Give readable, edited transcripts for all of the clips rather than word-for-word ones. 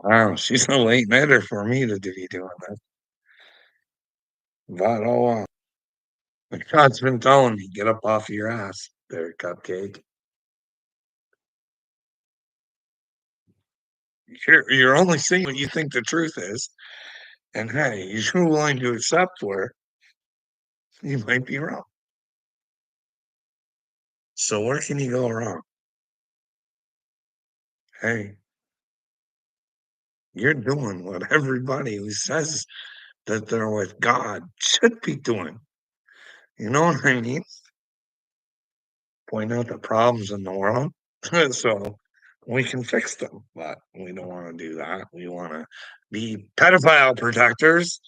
Wow, she's a late nighter for me to be doing that. But, oh, wow. Like God's been telling me, "Get up off your ass there, cupcake." You're only saying what you think the truth is, and, hey, you're willing to accept where you might be wrong. So where can you go wrong? Hey, you're doing what everybody who says that they're with God should be doing. You know what I mean? Point out the problems in the world so we can fix them, but we don't wanna do that. We wanna be pedophile protectors,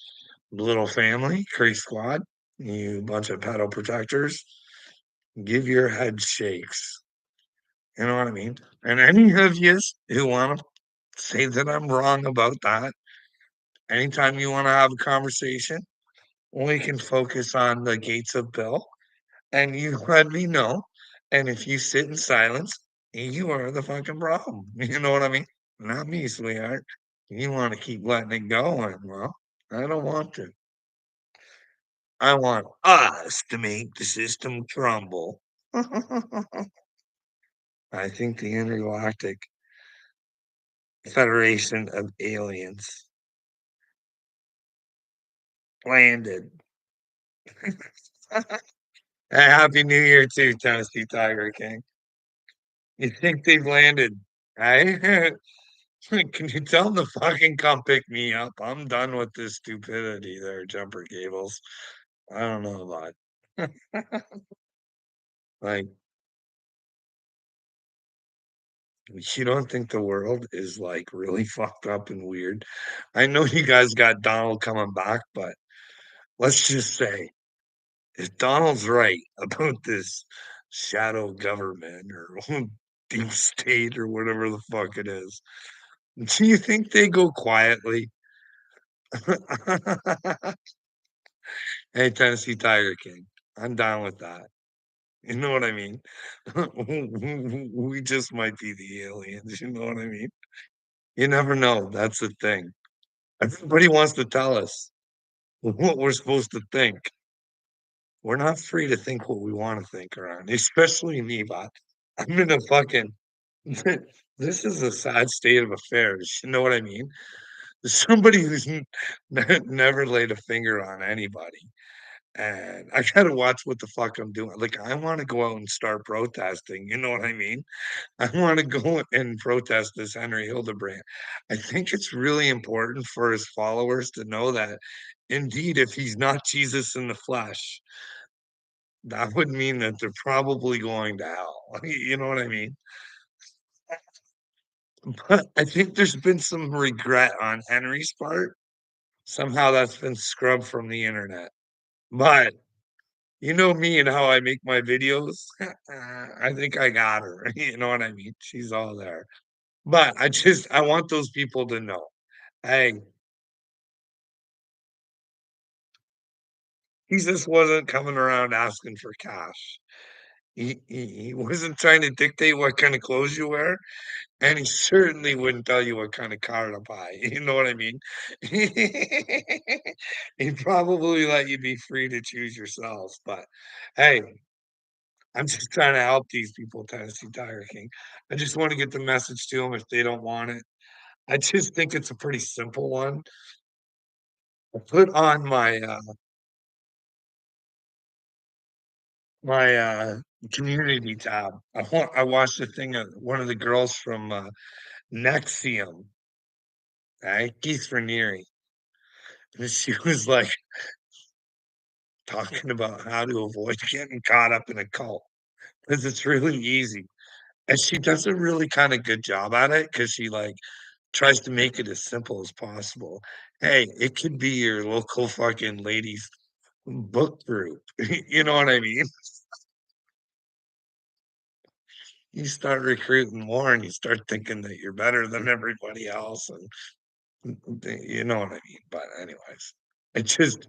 little family, Creek Squad, you bunch of pedo protectors, give your head shakes. You know what I mean? And any of yous who wanna say that I'm wrong about that, anytime you wanna have a conversation, we can focus on the gates of Bill, and you let me know, and if you sit in silence, you are the fucking problem. You know what I mean? Not me, sweetheart. You wanna keep letting it go, and, well, I don't want to. I want us to make the system crumble. I think the Intergalactic Federation of Aliens landed. Happy New Year too, Tennessee Tiger King. You think they've landed, right? Can you tell them to fucking come pick me up? I'm done with this stupidity there, Jumper Cables. I don't know about like, you don't think the world is, like, really fucked up and weird? I know you guys got Donald coming back, but let's just say, if Donald's right about this shadow government or deep state or whatever the fuck it is, do you think they go quietly? Hey, Tennessee Tiger King, I'm down with that. You know what I mean? We just might be the aliens, you know what I mean? You never know, that's the thing. Everybody wants to tell us what we're supposed to think. We're not free to think what we wanna think around, especially me, bot. I'm in a fucking this is a sad state of affairs, you know what I mean? Somebody who's never laid a finger on anybody. And I gotta watch what the fuck I'm doing. Like, I wanna go out and start protesting, you know what I mean? I wanna go and protest this Henry Hildebrand. I think it's really important for his followers to know that, indeed, if he's not Jesus in the flesh, that would mean that they're probably going to hell. You know what I mean? But I think there's been some regret on Henry's part. Somehow that's been scrubbed from the internet. But you know me and how I make my videos. I think I got her. You know what I mean? She's all there. But I want those people to know, hey, Jesus wasn't coming around asking for cash. He wasn't trying to dictate what kind of clothes you wear, and he certainly wouldn't tell you what kind of car to buy. You know what I mean? He'd probably let you be free to choose yourself. But hey, I'm just trying to help these people, Tennessee Tiger King. I just want to get the message to them if they don't want it. I just think it's a pretty simple one. I put on my community tab. I watched a thing of one of the girls from Nexium, right? Keith Raniere. And she was like talking about how to avoid getting caught up in a cult because it's really easy. And she does a really kind of good job at it because she like tries to make it as simple as possible. Hey, it could be your local fucking ladies book group. You know what I mean? You start recruiting more and you start thinking that you're better than everybody else, and you know what I mean. But anyways, it just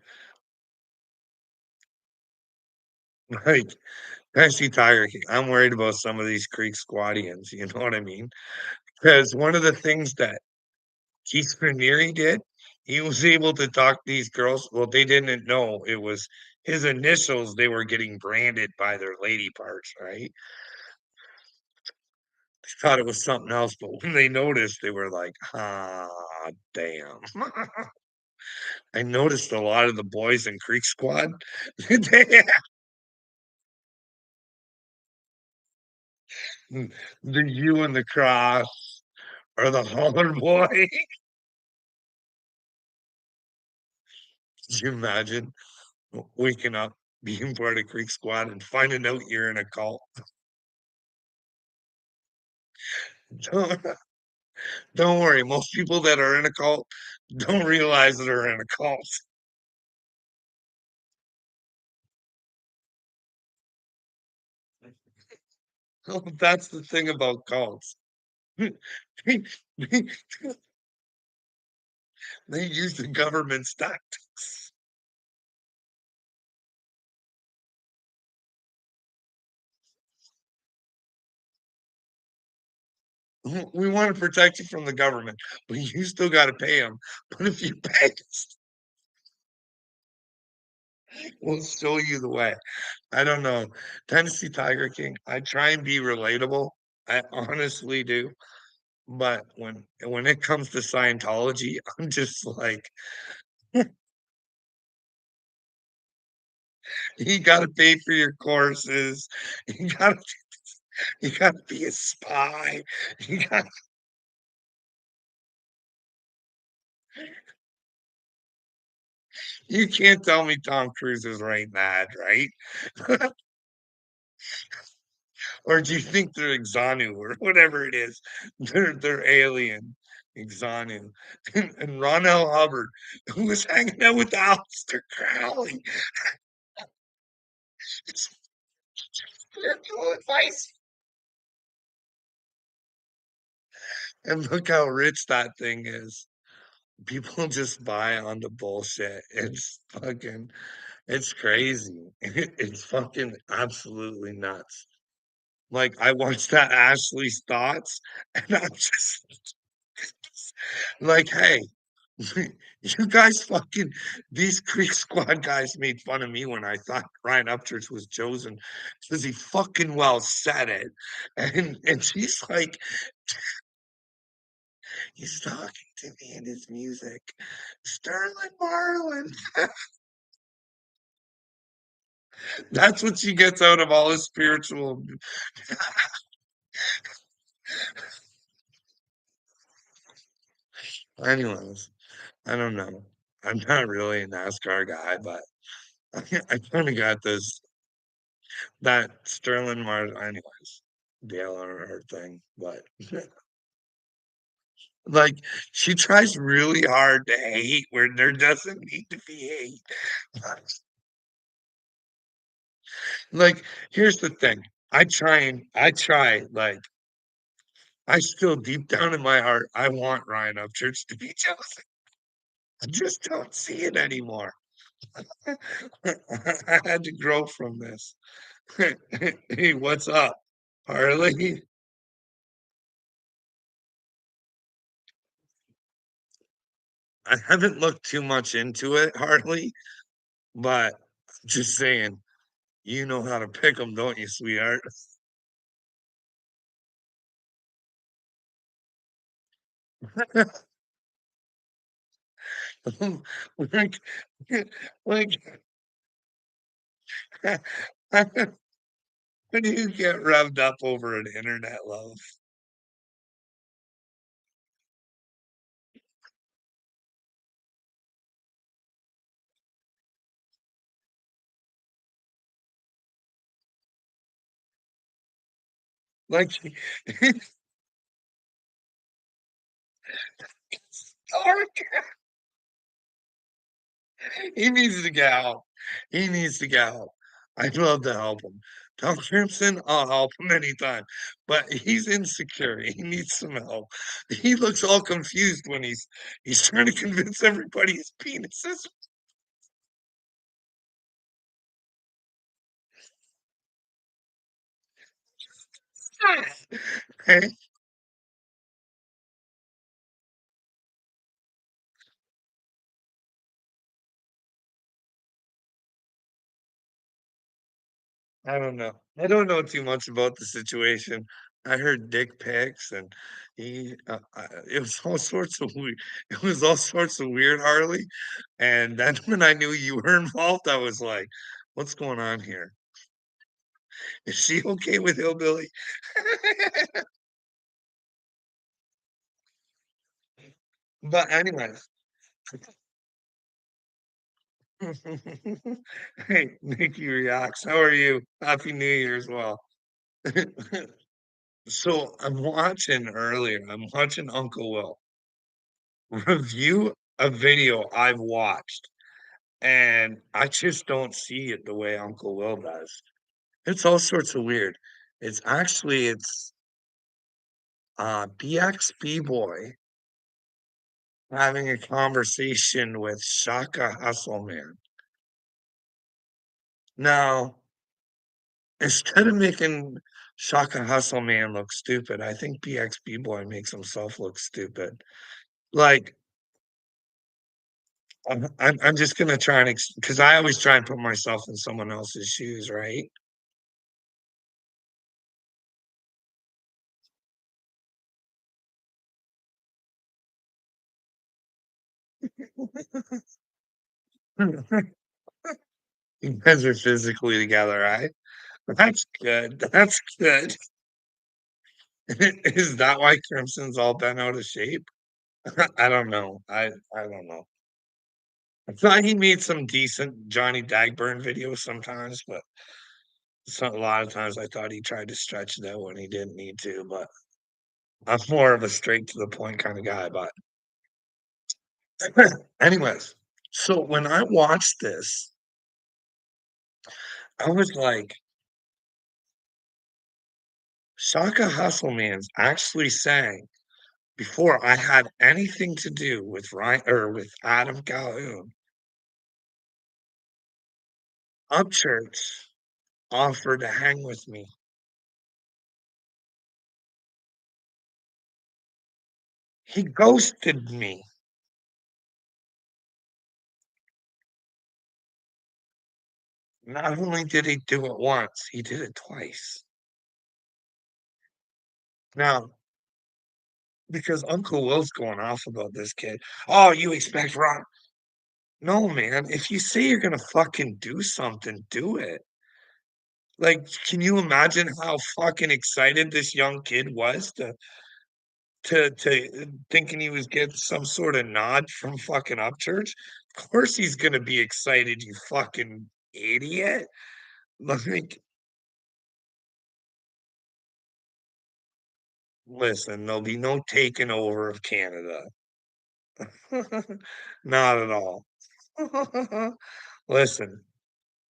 like I see Tiger King. I'm worried about some of these Creek squadians. You know what I mean? Because one of the things that Keith Raniere did. He was able to talk these girls. Well, they didn't know it was his initials. They were getting branded by their lady parts, right? They thought it was something else, but when they noticed, they were like, "Ah, damn." I noticed a lot of the boys in Creek Squad, they the U and the cross or the holler boy. Could you imagine waking up, being part of Creek Squad, and finding out you're in a cult? Don't, don't worry, most people that are in a cult don't realize that they're in a cult. That's the thing about cults. They use the government's tactics. We want to protect you from the government, but you still got to pay them. But if you pay us, we'll show you the way. I don't know. Tennessee Tiger King, I try and be relatable. I honestly do. But when it comes to Scientology, I'm just like, you gotta pay for your courses. You gotta you gotta be a spy. You got you can't tell me Tom Cruise is right mad, right? Or do you think they're Xanu or whatever it is? They're alien. Exanu. And Ron L. Hubbard, who was hanging out with Aleister Crowley. It's spiritual advice. And look how rich that thing is. People just buy onto bullshit. It's crazy. It's fucking absolutely nuts. Like I watched that Ashley's thoughts, and I'm just like, hey, you guys fucking these Creek Squad guys made fun of me when I thought Ryan Upchurch was chosen because he fucking well said it. And she's like, he's talking to me in his music. Sterling Marlin. That's what she gets out of all his spiritual. Anyways, I don't know. I'm not really a NASCAR guy, but I kind of got this that Sterling Marlin. Anyways, Dale Earnhardt thing, but like she tries really hard to hate where there doesn't need to be hate. Like, here's the thing. Like I still deep down in my heart, I want Ryan Upchurch to be chosen. I just don't see it anymore. I had to grow from this. Hey, what's up, Harley? I haven't looked too much into it, Harley, but just saying, you know how to pick them, don't you, sweetheart? like, like, when you get revved up over an internet love, like, dark. He needs to get help. He needs to get help. I'd love to help him. Tom Crimson, I'll help him anytime. But he's insecure. He needs some help. He looks all confused when he's trying to convince everybody his penis is. Hey, I don't know. I don't know too much about the situation. I heard dick pics and it was all sorts of weird. It was all sorts of weird, Harley. And then when I knew you were involved, I was like, "What's going on here? Is she okay with hillbilly?" But anyways, hey, Nikki reacts. How are you? Happy New Year as well. So I'm watching Uncle Will review a video I've watched, and I just don't see it the way Uncle Will does. It's all sorts of weird. It's BXB Boy having a conversation with Shaka Hustleman. Now, instead of making Shaka Hustleman look stupid, I think BXB Boy makes himself look stupid. Like, I'm just gonna try and because I always try and put myself in someone else's shoes, right? You guys are physically together, right? That's good. That's good. Is that why Crimson's all bent out of shape? I don't know. I don't know. I thought he made some decent Johnny Dagburn videos sometimes, but a lot of times I thought he tried to stretch it out when he didn't need to. But I'm more of a straight to the point kind of guy. But anyways, so when I watched this, I was like, Shaka Hustleman's actually saying before I had anything to do with Ryan or with Adam Calhoun, Upchurch offered to hang with me. He ghosted me. Not only did he do it once, he did it twice. Now, because Uncle Will's going off about this kid. Oh, you expect Ron? No, man. If you say you're gonna fucking do something, do it. Like, can you imagine how fucking excited this young kid was to thinking he was getting some sort of nod from fucking Upchurch? Of course he's gonna be excited, you fucking idiot. Like, listen, there'll be no taking over of Canada. Not at all. Listen,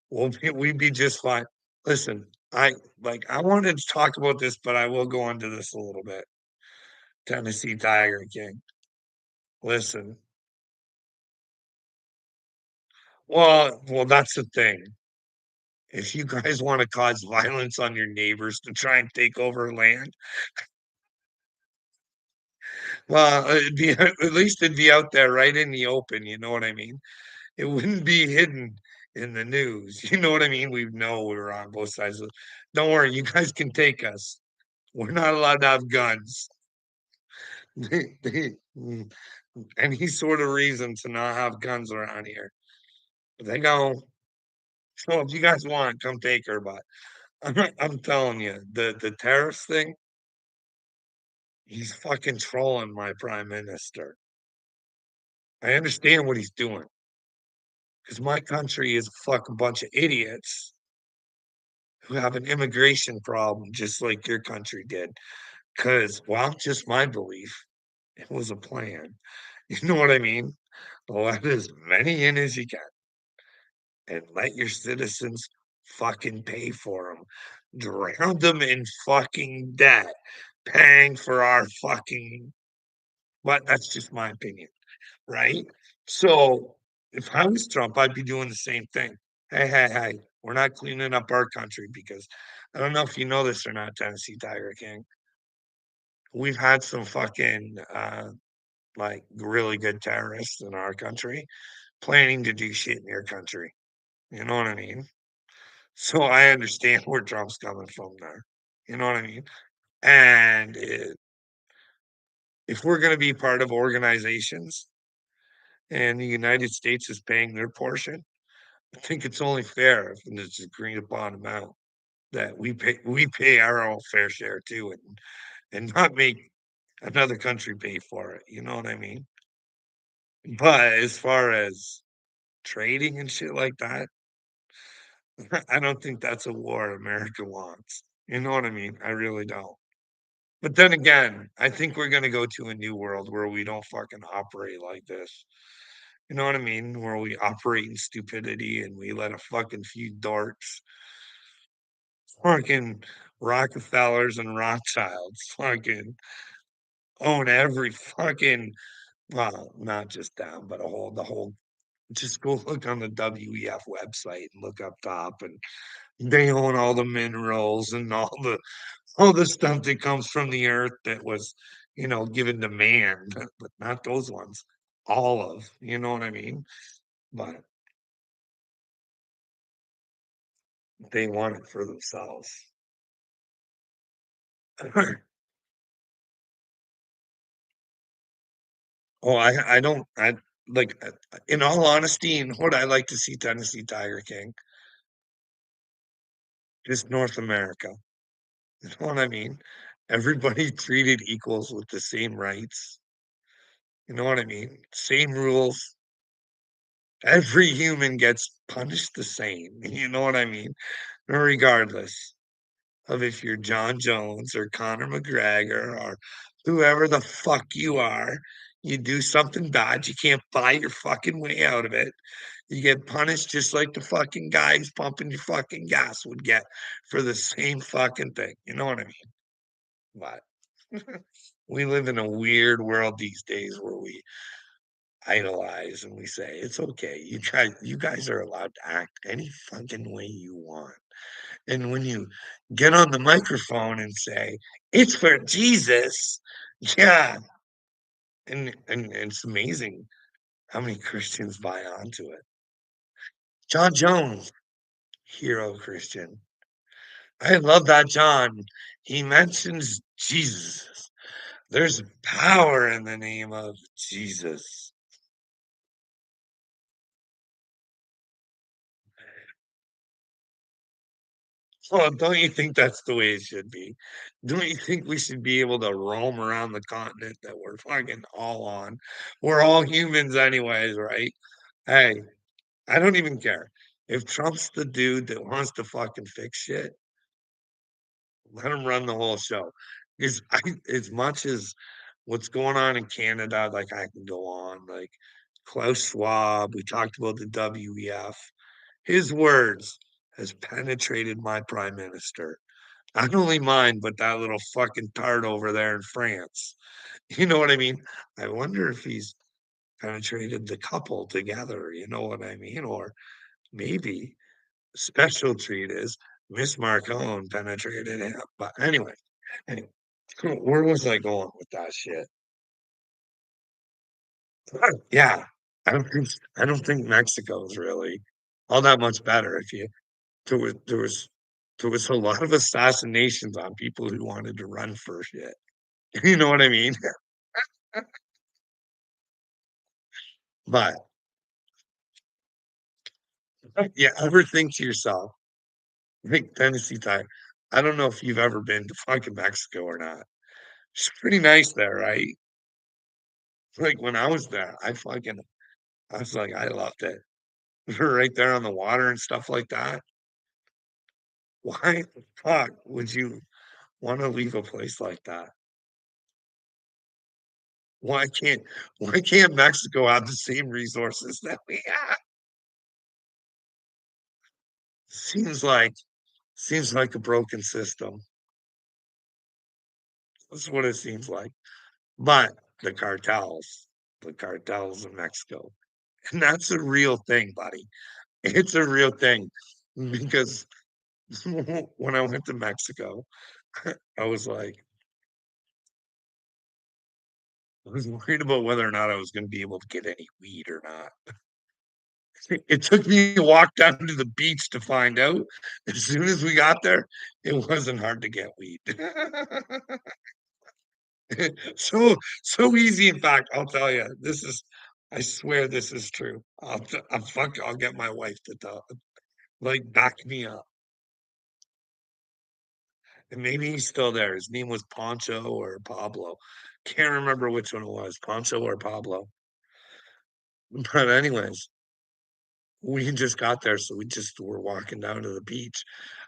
we'd be just fine. Listen, I wanted to talk about this, but I will go into this a little bit. Tennessee Tiger King. Listen, well, that's the thing. If you guys want to cause violence on your neighbors to try and take over land, well, at least it'd be out there right in the open. You know what I mean? It wouldn't be hidden in the news. You know what I mean? We know we were on both sides of. Don't worry, you guys can take us. We're not allowed to have guns. Mm, any sort of reason to not have guns around here. They go, so if you guys want, come take her. But I'm telling you, the tariffs thing, he's fucking trolling my prime minister. I understand what he's doing because my country is a fucking bunch of idiots who have an immigration problem just like your country did. Because, well, just my belief, it was a plan. You know what I mean? Let as many in as you can and let your citizens fucking pay for them. Drown them in fucking debt, paying for our fucking. But that's just my opinion, right? So if I was Trump, I'd be doing the same thing. Hey, hey, hey, we're not cleaning up our country because I don't know if you know this or not, Tennessee Tiger King. We've had some fucking like really good terrorists in our country planning to do shit in your country. You know what I mean? So I understand where Trump's coming from there. You know what I mean? And if we're going to be part of organizations and the United States is paying their portion, I think it's only fair if it's agreed upon amount that we pay our own fair share too, and not make another country pay for it. You know what I mean? But as far as trading and shit like that, I don't think that's a war America wants. You know what I mean? I really don't. But then again, I think we're gonna go to a new world where we don't fucking operate like this. You know what I mean? Where we operate in stupidity and we let a fucking few dorks, fucking Rockefellers and Rothschilds, fucking own every fucking, well, not just them, but the whole. Just go look on the WEF website and look up top, and they own all the minerals and all the stuff that comes from the earth that was, given to man, but not those ones. All of, you know what I mean? But they want it for themselves. Oh, I don't I like in all honesty, and what I like to see Tennessee Tiger King, just North America. You know what I mean? Everybody treated equals with the same rights. You know what I mean? Same rules. Every human gets punished the same. You know what I mean? Regardless of if you're John Jones or Conor McGregor or whoever the fuck you are, you do something bad, you can't buy your fucking way out of it. You get punished just like the fucking guy who's pumping your fucking gas would get for the same fucking thing. You know what I mean? But we live in a weird world these days where we idolize and we say it's okay. You guys are allowed to act any fucking way you want. And when you get on the microphone and say it's for Jesus, yeah, and it's amazing how many Christians buy onto it. John Jones, hero Christian. I love that John. He mentions Jesus. There's power in the name of Jesus. Well, don't you think that's the way it should be? Don't you think we should be able to roam around the continent that we're fucking all on? We're all humans anyways, right? Hey, I don't even care. If Trump's the dude that wants to fucking fix shit, let him run the whole show. Because as much as what's going on in Canada, like I can go on, like Klaus Schwab, we talked about the WEF. His words has penetrated my prime minister. Not only mine, but that little fucking tart over there in France. You know what I mean? I wonder if he's penetrated the couple together. You know what I mean? Or maybe special treat is Miss Marcone penetrated him. But anyway, where was I going with that shit? Yeah, I don't think Mexico's really all that much better. If you there was there was there was a lot of assassinations on people who wanted to run for shit. You know what I mean? But yeah, ever think to yourself, like Tennessee time. I don't know if you've ever been to fucking Mexico or not. It's pretty nice there, right? Like when I was there, I was like, I loved it. We're right there on the water and stuff like that. Why the fuck would you want to leave a place like that? Why can't why can't Mexico have the same resources that we have? Seems like seems like a broken system. That's what it seems like. But the cartels in Mexico, and that's a real thing, buddy. It's a real thing because when I went to Mexico, I was like, I was worried about whether or not I was going to be able to get any weed or not. It took me a walk down to the beach to find out. As soon as we got there, it wasn't hard to get weed. So easy, in fact, I'll tell you, this is I swear this is true. I'll get my wife to tell like, back me up. And maybe he's still there. His name was Pancho or Pablo. Can't remember which one it was, Pancho or Pablo. But anyways, we just got there, so we just were walking down to the beach.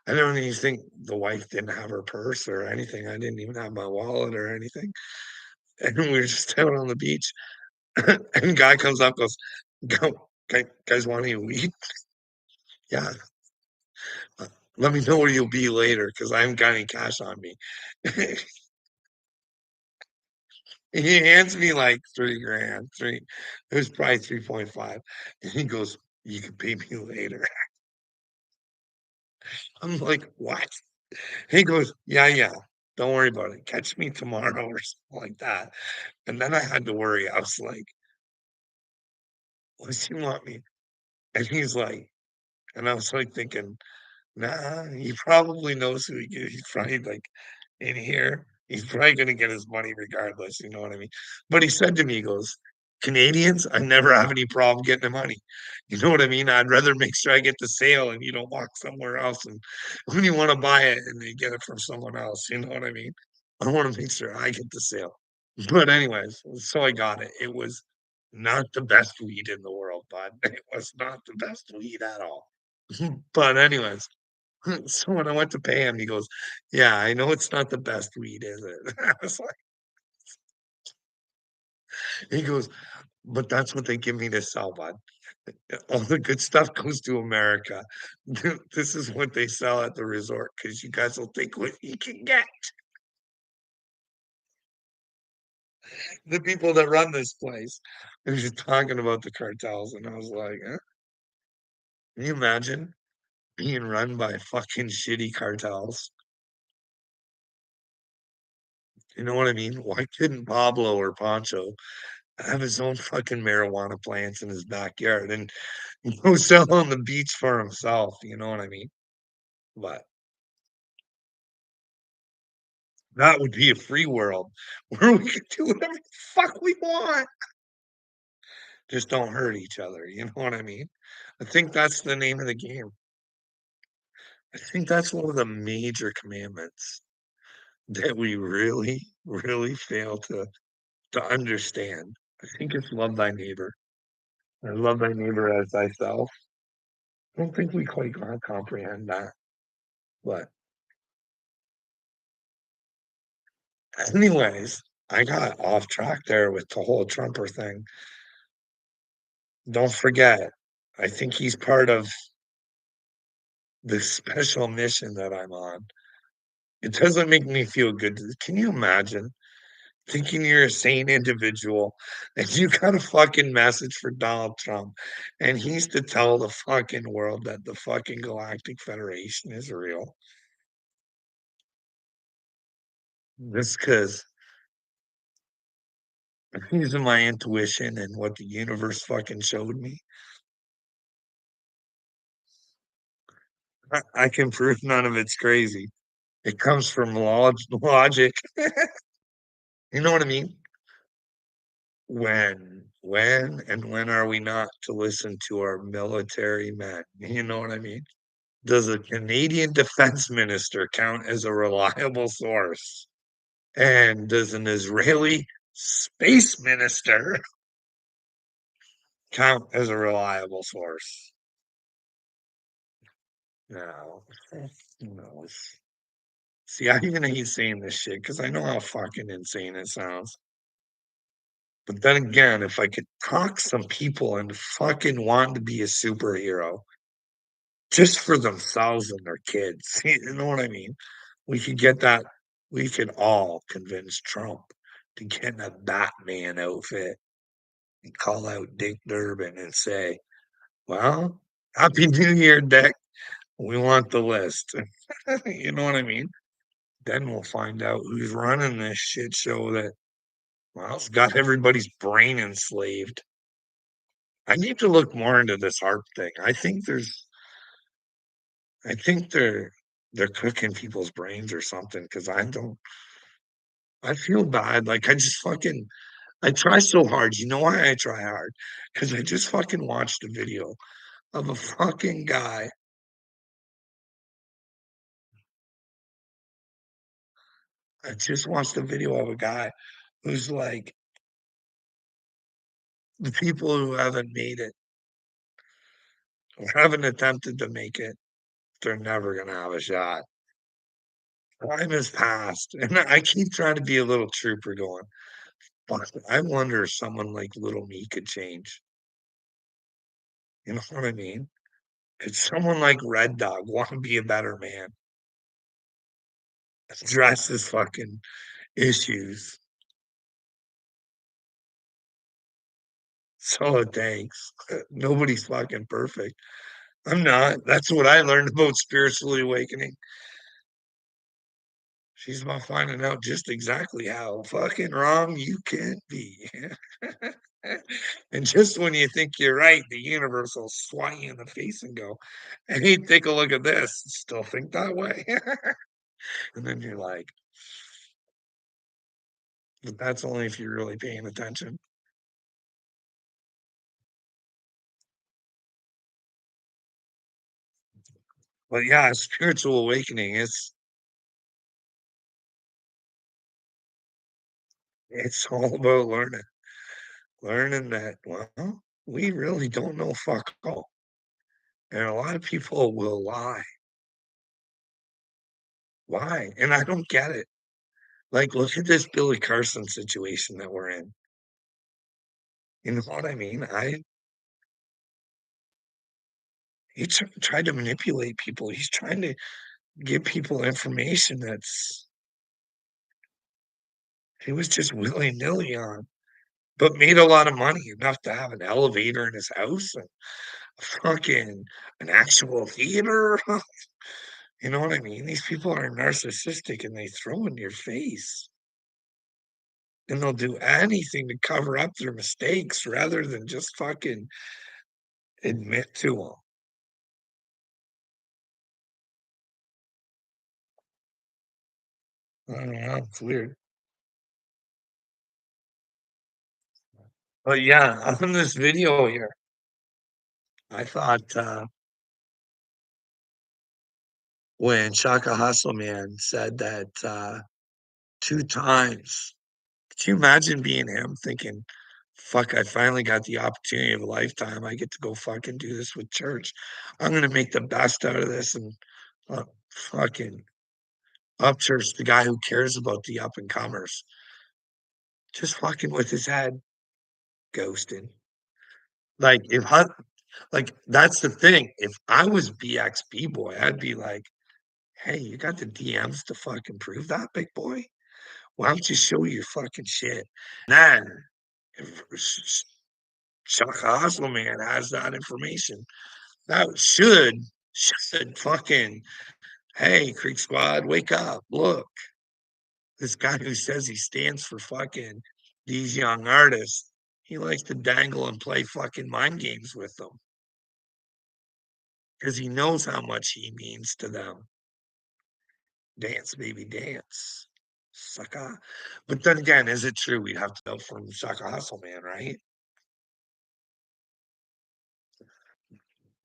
I don't even think the wife didn't have her purse or anything. I didn't even have my wallet or anything. And we were just out on the beach. And guy comes up, goes, "Go, guys want any weed?" Yeah. Uh, Let me know where you'll be later because I haven't got any cash on me. He hands me like 3 grand, it was probably 3.5. And he goes, "You can pay me later." I'm like, "What?" He goes, "Yeah, yeah. Don't worry about it. Catch me tomorrow," or something like that. And then I had to worry. I was like, "What does he want me?" And he's like, and I was like thinking, nah, he probably knows who he is. He's probably like in here. He's probably gonna get his money regardless, you know what I mean? But he said to me, he goes, "Canadians, I never have any problem getting the money." You know what I mean? I'd rather make sure I get the sale and you don't walk somewhere else and when you want to buy it and they get it from someone else, you know what I mean? I want to make sure I get the sale. But anyways, so I got it. It was not the best weed in the world, bud. It was not the best weed at all. But anyways, so when I went to pay him, he goes, "Yeah, I know it's not the best weed, is it?" I was like, he goes, "But that's what they give me to sell, bud. All the good stuff goes to America. This is what they sell at the resort because you guys will take what you can get." The people that run this place. He was just talking about the cartels, and I was like, "Huh? Can you imagine being run by fucking shitty cartels?" You know what I mean? Why couldn't Pablo or Pancho have his own fucking marijuana plants in his backyard and go sell on the beach for himself, you know what I mean? But that would be a free world where we could do whatever the fuck we want. Just don't hurt each other, you know what I mean? I think that's the name of the game. I think that's one of the major commandments that we really, really fail to understand. I think it's love thy neighbor. I love thy neighbor as thyself. I don't think we quite comprehend that. But anyways, I got off track there with the whole Trumper thing. Don't forget, I think he's part of the special mission that I'm on. It doesn't make me feel good. Can you imagine thinking you're a sane individual and you got a fucking message for Donald Trump and he's to tell the fucking world that the fucking Galactic Federation is real? Just because I'm using my intuition and what the universe fucking showed me. I can prove none of it's crazy. It comes from logic. You know what I mean? When are we not to listen to our military men? You know what I mean? Does a Canadian defense minister count as a reliable source? And does an Israeli space minister count as a reliable source? No. No. See, I even hate saying this shit because I know how fucking insane it sounds. But then again, if I could talk some people into fucking wanting to be a superhero just for themselves and their kids, you know what I mean? We could get that. We could all convince Trump to get in a Batman outfit and call out Dick Durbin and say, "Well, Happy New Year, Dick. We want the list." You know what I mean? Then we'll find out who's running this shit show that, well, it's got everybody's brain enslaved. I need to look more into this harp thing. I think they're cooking people's brains or something. Because I feel bad, like, I try so hard. You know why I try hard? Because I just fucking watched a video of a fucking guy. I just watched a video of a guy who's like, "The people who haven't made it or haven't attempted to make it, they're never gonna have a shot. Time has passed." And I keep trying to be a little trooper going, "Fuck, I wonder if someone like little me could change." You know what I mean? Could someone like Red Dog wanna be a better man, address his fucking issues? So, thanks. Nobody's fucking perfect. I'm not. That's what I learned about spiritually awakening. She's about finding out just exactly how fucking wrong you can be. And just when you think you're right, the universe will swat you in the face and go, "Hey, take a look at this. Still think that way?" And then you're like, "But that's only if you're really paying attention." But yeah, spiritual awakening, it's all about learning that, well, we really don't know fuck all. And a lot of people will lie. Why? And I don't get it. Like, look at this Billy Carson situation that we're in. You know what I mean? He tried to manipulate people. He's trying to give people information that's he was just willy-nilly on, but made a lot of money, enough to have an elevator in his house and fucking an actual theater. You know what I mean? These people are narcissistic and they throw in your face. And they'll do anything to cover up their mistakes rather than just fucking admit to them. I don't know, it's weird. But yeah, on this video here, I thought, when Shaka Hasselman said that, 2 times, could you imagine being him thinking, "Fuck, I finally got the opportunity of a lifetime. I get to go fucking do this with church. I'm gonna make the best out of this," and, fucking Upchurch, the guy who cares about the up and comers, just fucking with his head, ghosting. Like, if I like, that's the thing. If I was BX B-boy, I'd be like, "Hey, you got the DMs to fucking prove that, big boy? Why don't you show your fucking shit?" Then, if Shaka Hasselman has that information, that should fucking, "Hey, Creek Squad, wake up. Look, this guy who says he stands for fucking these young artists, he likes to dangle and play fucking mind games with them because he knows how much he means to them. Dance, baby, dance. Sucker." But then again, is it true? We'd have to know from Shaka Hasselman, right?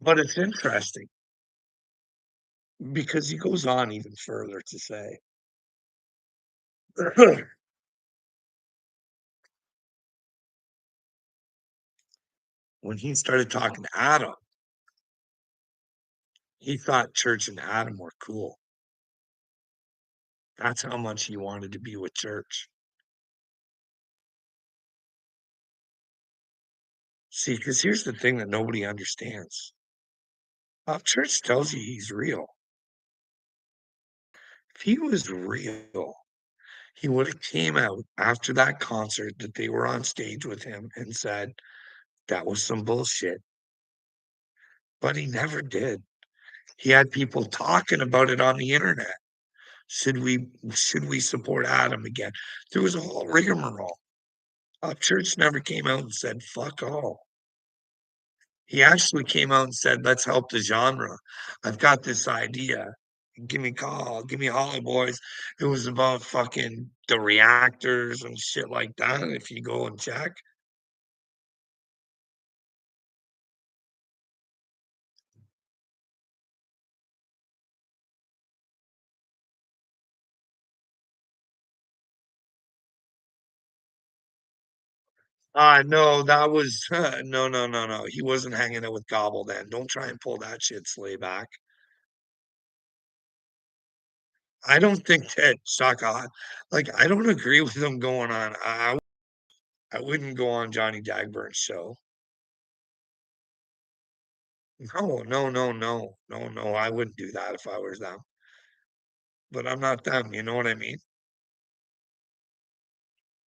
But it's interesting because he goes on even further to say when he started talking to Adam, he thought Church and Adam were cool. That's how much he wanted to be with Church. See, because here's the thing that nobody understands. Church tells you he's real. If he was real, he would have came out after that concert that they were on stage with him and said, "That was some bullshit." But he never did. He had people talking about it on the internet. Should we support Adam again? There was a whole rigmarole. Church never came out and said, "Fuck all." He actually came out and said, "Let's help the genre. I've got this idea. Give me a call. Give me Holly Boys." It was about fucking the reactors and shit like that. If you go and check, no, that was no, no, no, no. He wasn't hanging out with Gobble then. Don't try and pull that shit slay back. I don't think that Shaka, like, I don't agree with him going on. I wouldn't go on Johnny Dagburn's show. No, no, no, no, no, no. I wouldn't do that if I was them. But I'm not them. You know what I mean?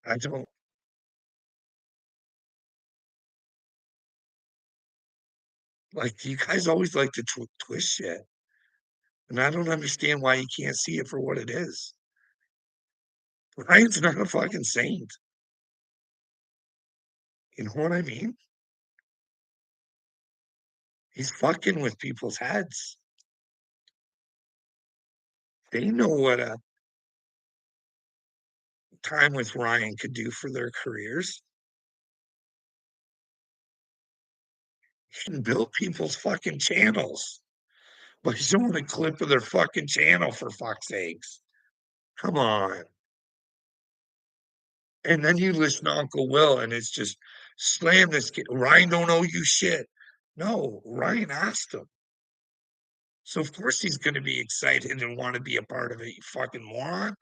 I don't like you guys always like to twist shit, and I don't understand why you can't see it for what it is. Ryan's not a fucking saint. You know what I mean? He's fucking with people's heads. They know what a time with Ryan could do for their careers. He can build people's fucking channels, but he's showing a clip of their fucking channel for fuck's sakes. Come on. And then you listen to Uncle Will, and it's just slam this kid. Ryan don't owe you shit. No, Ryan asked him. So of course he's gonna be excited and want to be a part of it, you fucking moron.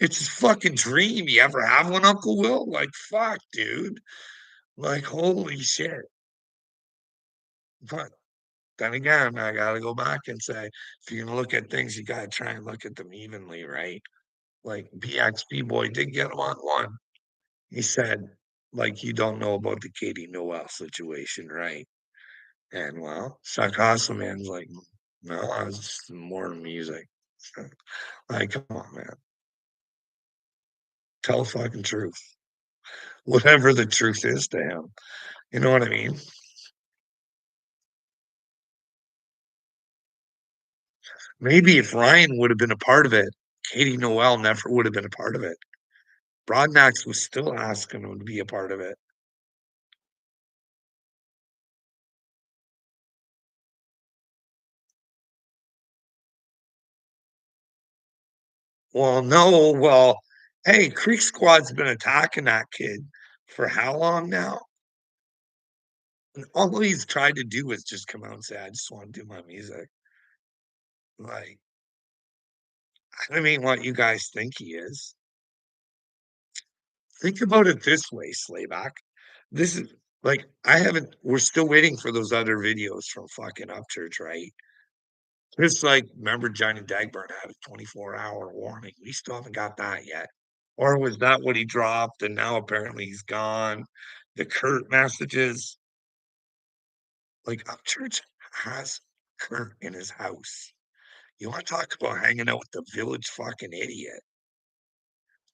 It's his fucking dream. You ever have one, Uncle Will? Like, fuck, dude. Like, holy shit. But then again, I gotta go back and say, if you're gonna look at things, you gotta try and look at them evenly, right? Like BXB boy did get him on one. He said, like, you don't know about the Katie Noel situation, right? And well, Sarcasm Man's like, no, I was just more music. Like, come on, man. Tell the fucking truth. Whatever the truth is to him. You know what I mean? Maybe if Ryan would have been a part of it, Katie Noel never would have been a part of it. Broadnax was still asking him to be a part of it. Well, no, well, hey, Creek Squad's been attacking that kid for how long now? And all he's tried to do is just come out and say, I just want to do my music. Like, I mean, what you guys think he is. Think about it this way, Slayback. This is like I haven't we're still waiting for those other videos from fucking Upchurch, right? Just like remember Johnny Dagburn had a 24-hour warning. We still haven't got that yet. Or was that what he dropped and now apparently he's gone? The Kurt messages, like Upchurch has Kurt in his house. You want to talk about hanging out with the village fucking idiot?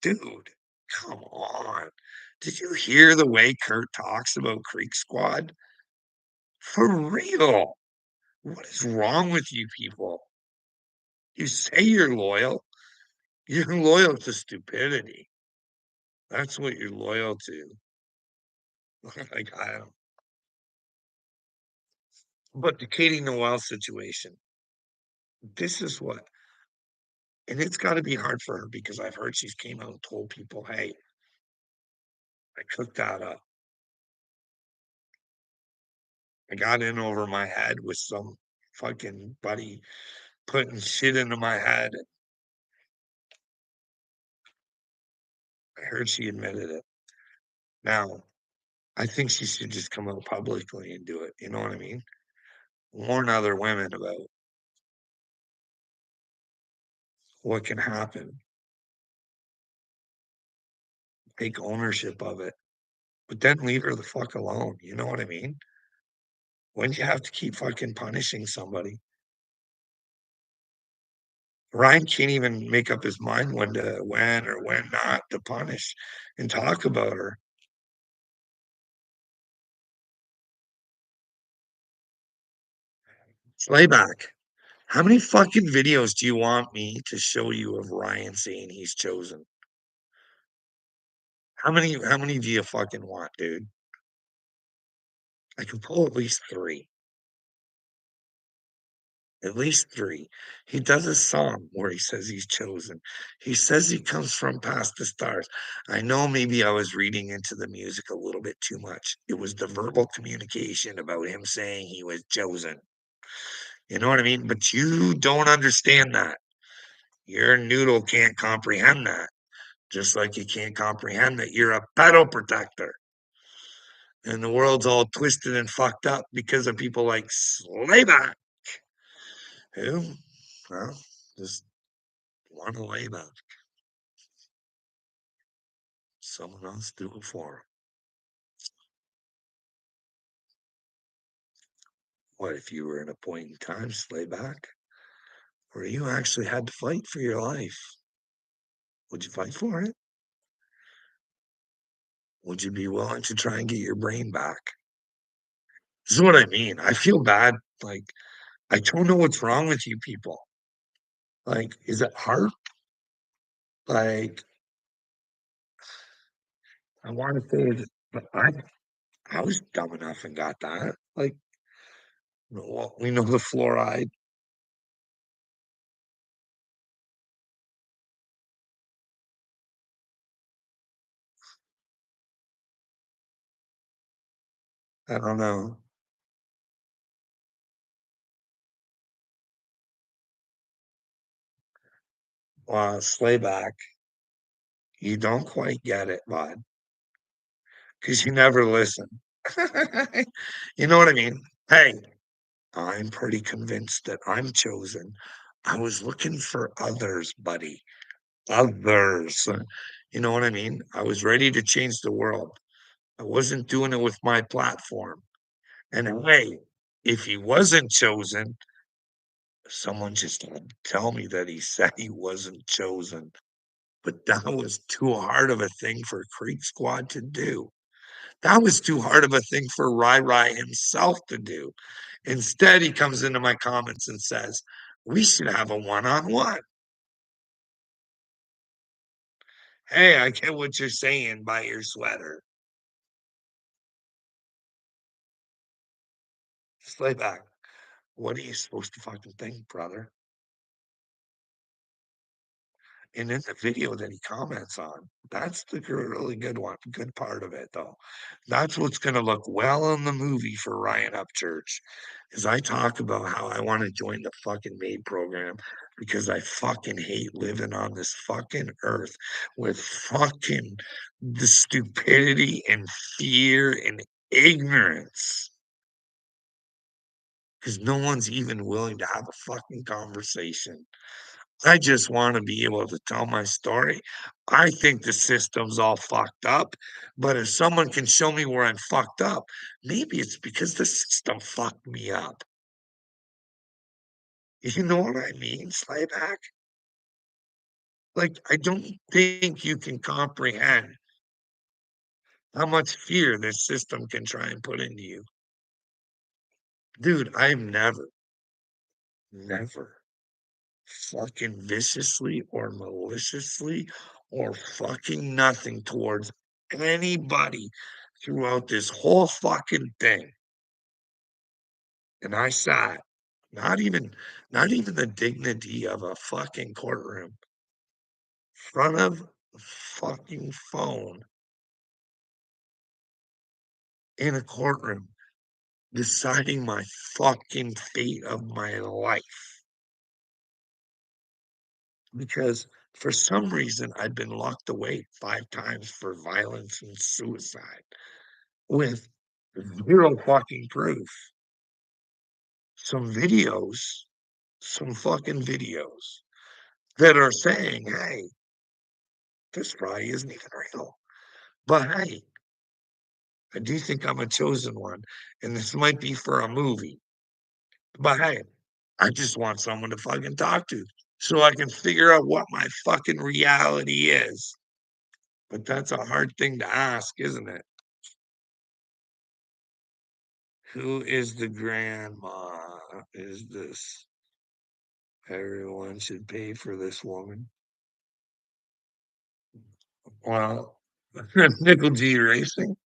Dude, come on. Did you hear the way Kurt talks about Creek Squad? For real. What is wrong with you people? You say you're loyal. You're loyal to stupidity. That's what you're loyal to. Like, I don't. But the Katie Noel situation, this is what, and it's got to be hard for her because I've heard she's came out and told people, hey, I cooked that up. I got in over my head with some fucking buddy putting shit into my head. I heard she admitted it. Now, I think she should just come out publicly and do it. You know what I mean? Warn other women about what can happen. Take ownership of it, but then leave her the fuck alone. You know what I mean? When you have to keep fucking punishing somebody, Ryan can't even make up his mind when or when not to punish and talk about her. Slayback, how many fucking videos do you want me to show you of Ryan saying he's chosen? How many do you fucking want, dude? I can pull at least 3. At least 3. He does a song where he says he's chosen. He says he comes from past the stars. I know maybe I was reading into the music a little bit too much. It was the verbal communication about him saying he was chosen. You know what I mean? But you don't understand that. Your noodle can't comprehend that. Just like you can't comprehend that you're a pedo protector. And the world's all twisted and fucked up because of people like Slayback, who, well, just want to lay back. Someone else do it for 'em. What if you were in a point in time, Slayback, where you actually had to fight for your life? Would you fight for it? Would you be willing to try and get your brain back? This is what I mean. I feel bad. Like, I don't know what's wrong with you people. Like, is it heart? Like, I want to say, but I was dumb enough and got that. Like, well, we know the fluoride. I don't know. Slayback, you don't quite get it, bud, because you never listen. You know what I mean? Hey, I'm pretty convinced that I'm chosen. I was looking for others, buddy. Others. You know what I mean? I was ready to change the world. I wasn't doing it with my platform. And hey, if he wasn't chosen, someone just had to tell me that he said he wasn't chosen. But that was too hard of a thing for Creek Squad to do. That was too hard of a thing for Rai Rai himself to do. Instead, he comes into my comments and says, we should have a one-on-one. Hey, I get what you're saying by your sweater. Slayback, what are you supposed to fucking think, brother? And in the video that he comments on, that's the really good one, good part of it, though. That's what's going to look well in the movie for Ryan Upchurch, is I talk about how I want to join the fucking MAID program because I fucking hate living on this fucking earth with fucking the stupidity and fear and ignorance because no one's even willing to have a fucking conversation. I just want to be able to tell my story. I think the system's all fucked up, but if someone can show me where I'm fucked up, maybe it's because the system fucked me up. You know what I mean, Slayback? Like, I don't think you can comprehend how much fear this system can try and put into you. Dude, I've never fucking viciously or maliciously or fucking nothing towards anybody throughout this whole fucking thing. And I sat, not even not even the dignity of a fucking courtroom, front of a fucking phone in a courtroom, deciding my fucking fate of my life. Because for some reason I'd been locked away 5 times for violence and suicide with 0 fucking proof. Some videos, some fucking videos that are saying, "Hey, this probably isn't even real." But hey, I do think I'm a chosen one, and this might be for a movie. But hey, I just want someone to fucking talk to so I can figure out what my fucking reality is. But that's a hard thing to ask, isn't it? Who is the grandma? Is this everyone should pay for this woman? Well, Nickel G Racing.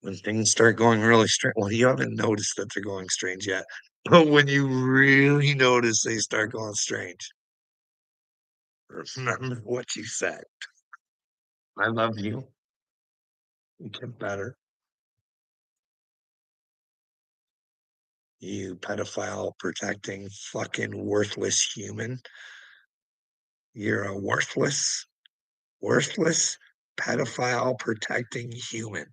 When things start going really strange, well, you haven't noticed that they're going strange yet. But when you really notice they start going strange, remember what you said. I love you. You get better. You pedophile protecting fucking worthless human. You're a worthless pedophile protecting human.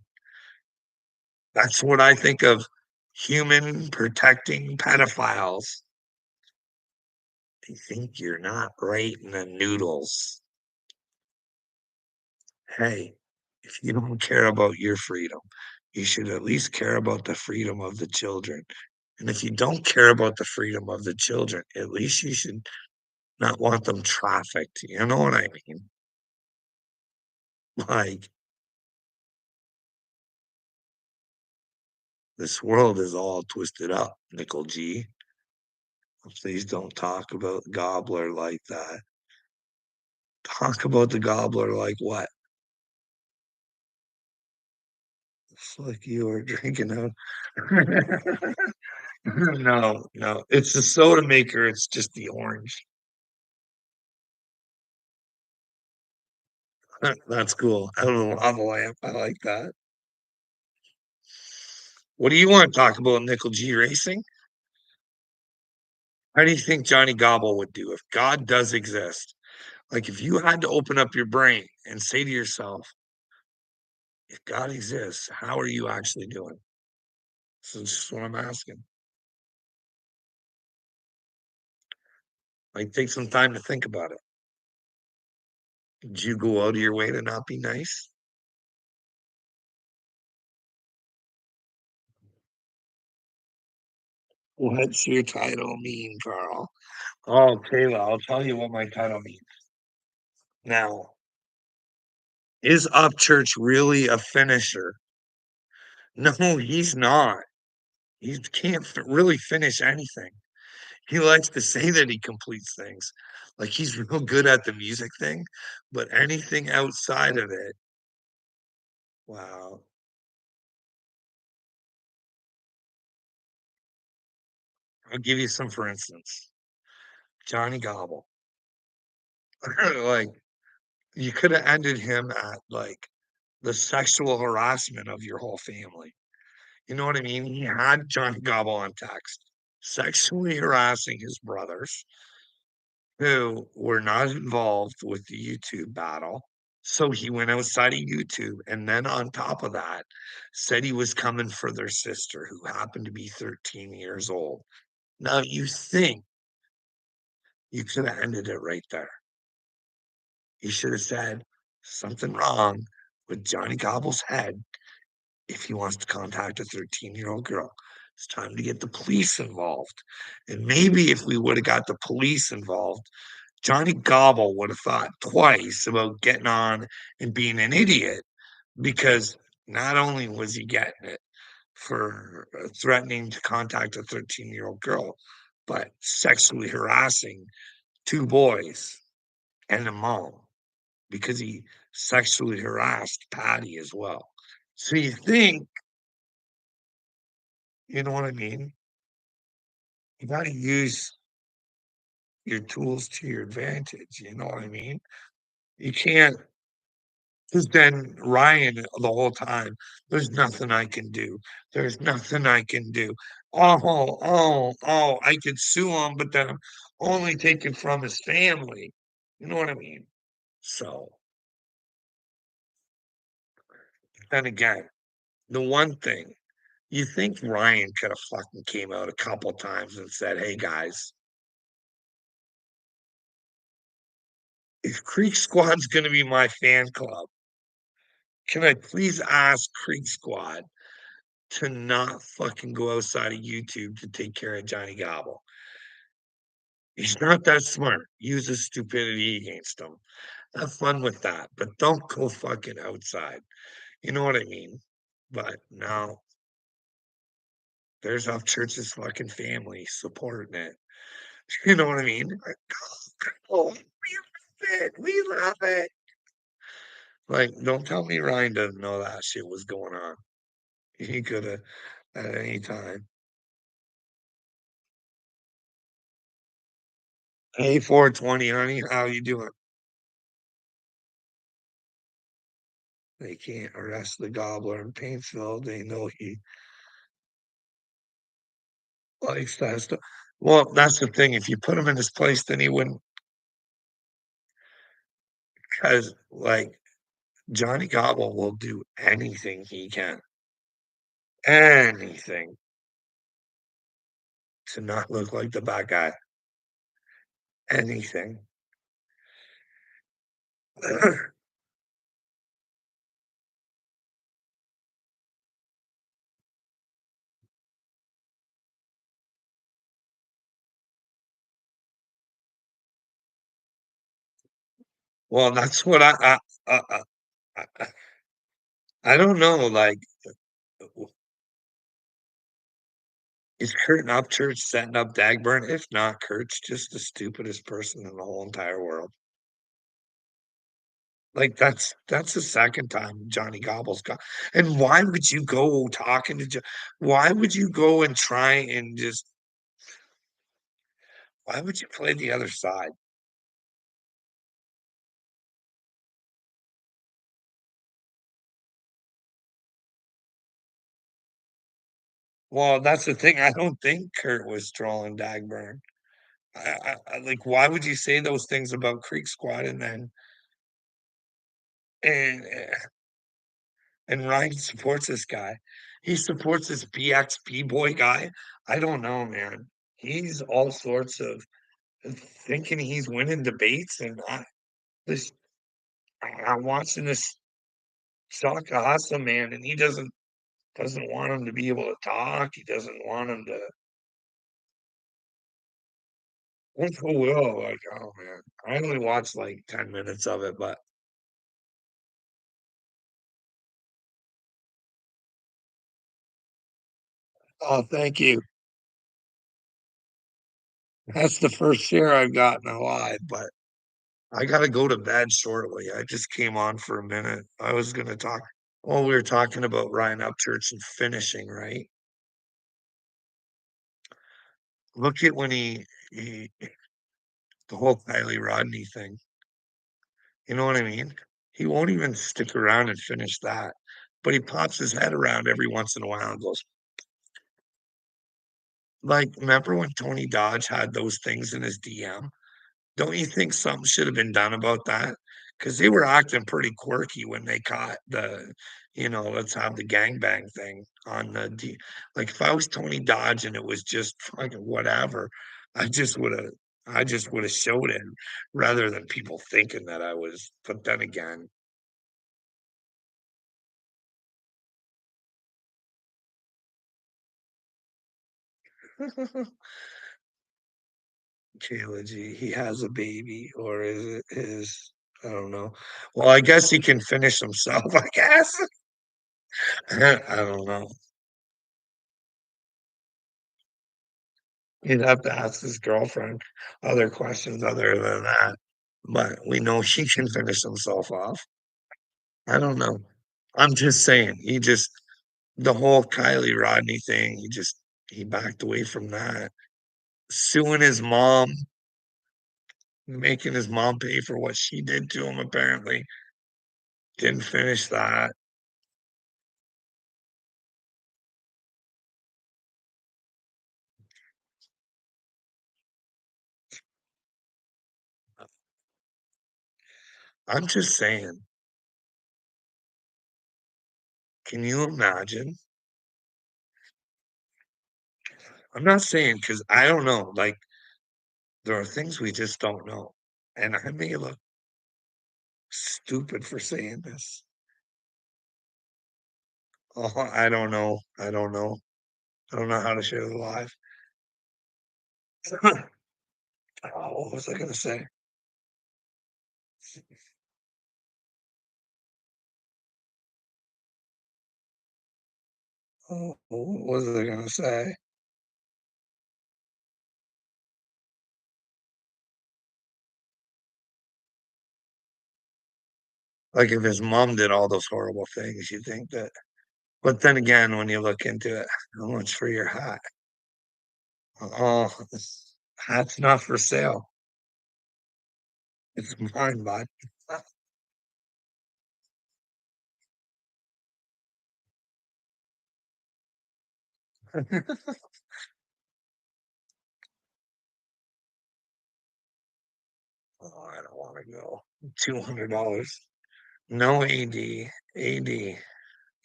That's what I think of human protecting pedophiles. They think you're not right in the noodles. Hey, if you don't care about your freedom, you should at least care about the freedom of the children. And if you don't care about the freedom of the children, at least you should not want them trafficked. You know what I mean? Like, this world is all twisted up, Nickel G. Please don't talk about Gobbler like that. Talk about the Gobbler like what? It's like you are drinking out. No, no, it's the soda maker. It's just the orange. That's cool. I don't know, lava lamp. I like that. What do you want to talk about, Nickel G Racing? How do you think Johnny Gobble would do if God does exist? Like, if you had to open up your brain and say to yourself, if God exists, how are you actually doing? So this is what I'm asking. Like, take some time to think about it. Did you go out of your way to not be nice? What's your title mean, Carl? Oh, Kayla, I'll tell you what my title means. Now, is Upchurch really a finisher? No, he's not. He can't really finish anything. He likes to say that he completes things. Like he's real good at the music thing, but anything outside of it, wow. I'll give you some for instance. Johnny Gobble. Like you could have ended him at like the sexual harassment of your whole family. You know what I mean? He had Johnny Gobble on text, sexually harassing his brothers who were not involved with the YouTube battle. So he went outside of YouTube and then on top of that said he was coming for their sister who happened to be 13 years old. Now you think you could have ended it right there. You should have said something wrong with Johnny Gobble's head if he wants to contact a 13-year-old girl. It's time to get the police involved. And maybe if we would have got the police involved, Johnny Gobble would have thought twice about getting on and being an idiot because not only was he getting it for threatening to contact a 13-year-old girl, but sexually harassing two boys and a mom because he sexually harassed Patty as well. So you think, you know what I mean? You got to use your tools to your advantage. You know what I mean? You can't. Because then Ryan, the whole time, there's nothing I can do. There's nothing I can do. I could sue him, but then I'm only taking from his family. You know what I mean? So then again, the one thing you think Ryan could have fucking came out a couple times and said, "Hey guys, if Creek Squad's going to be my fan club, can I please ask Creek Squad to not fucking go outside of YouTube to take care of Johnny Gobble? He's not that smart. Use his stupidity against him. have fun with that, but don't go fucking outside. You know what I mean? But no, there's Upchurch's fucking family supporting it. You know what I mean? Like, oh, we love it. We love it. Like, don't tell me Ryan doesn't know that shit was going on. He could have at any time. Hey, 420, honey, how you doing? They can't arrest the gobbler in Paintsville. They know he likes that stuff. Well, that's the thing. If you put him in his place, then he wouldn't. Because, like, Johnny Gobble will do anything he can, anything to not look like the bad guy. Anything. Well, that's what I I don't know. Like, is Kurt Upchurch setting up Dagburn? If not, Kurt's just the stupidest person in the whole entire world. Like, that's the second time Johnny Gobble's got and why would you go talking to Jo why would you go and try and just why would you play the other side? Well, that's the thing, I don't think Kurt was trolling Dagburn. I like, why would you say those things about Creek Squad and, eh, and Ryan supports this guy? He supports this BXP boy guy? I don't know, man. He's all sorts of thinking he's winning debates, and this I'm watching this Shaka Hassan man, and he doesn't want him to be able to talk. He doesn't want him to. Who will? Like, oh man, I only watched like 10 minutes of it, but oh, thank you. That's the first share I've gotten alive, but I gotta go to bed shortly. I just came on for a minute. I was gonna talk. Well, we were talking about Ryan Upchurch and finishing, right? Look at when he the whole Kylie Rodney thing. You know what I mean? He won't even stick around and finish that, but he pops his head around every once in a while and goes, like, remember when Tony Dodge had those things in his DM? Don't you think something should have been done about that? Because they were acting pretty quirky when they caught let's have the gangbang thing on the D. Like, if I was Tony Dodge and it was just fucking whatever, I just would have, I just would have showed it rather than people thinking that I was. But then again, Kayla G, he has a baby, or is it his? I don't know. Well, I guess he can finish himself, I guess. I don't know. He'd have to ask his girlfriend other questions other than that. But we know he can finish himself off. I don't know. I'm just saying, the whole Kylie Rodney thing, he backed away from that. Suing his mom, making his mom pay for what she did to him, apparently. Didn't finish that. I'm just saying, can you imagine? I'm not saying because I don't know. Like, there are things we just don't know. And I may look stupid for saying this. Oh, I don't know. I don't know. I don't know how to share the live. Oh, what was I gonna say? Oh, what was I gonna say? Like, if his mom did all those horrible things, you think that but then again, when you look into it, how much for your hat? Oh, this hat's not for sale. It's mine, bud. Oh, I don't wanna go. $200. No AD, AD,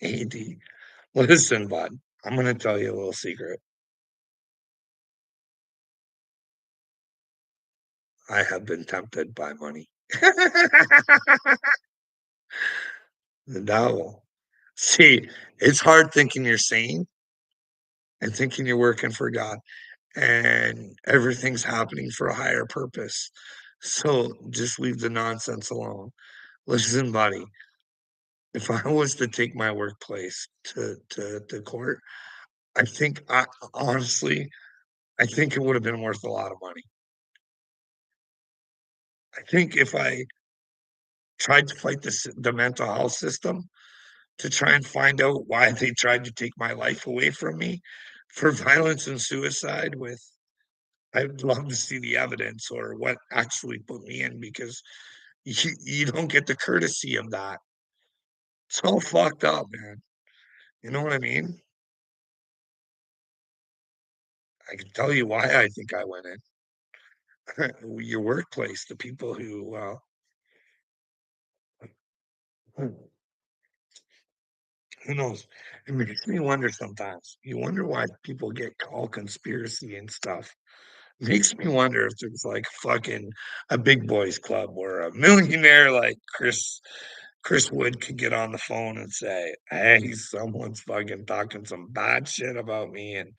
AD. Listen, bud, I'm gonna tell you a little secret. I have been tempted by money. The devil. See, it's hard thinking you're sane and thinking you're working for God and everything's happening for a higher purpose. So just leave the nonsense alone. Listen, buddy, if I was to take my workplace to court, I think I honestly, I think it would have been worth a lot of money. I think if I tried to fight the mental health system to try and find out why they tried to take my life away from me for violence and suicide with I'd love to see the evidence or what actually put me in because you don't get the courtesy of that. It's all fucked up, man. You know what I mean? I can tell you why I think I went in. Your workplace, the people who, who knows? It makes me wonder sometimes. You wonder why people get all conspiracy and stuff. Makes me wonder if there's like fucking a big boys club where a millionaire like Chris Wood could get on the phone and say, "Hey, someone's fucking talking some bad shit about me," and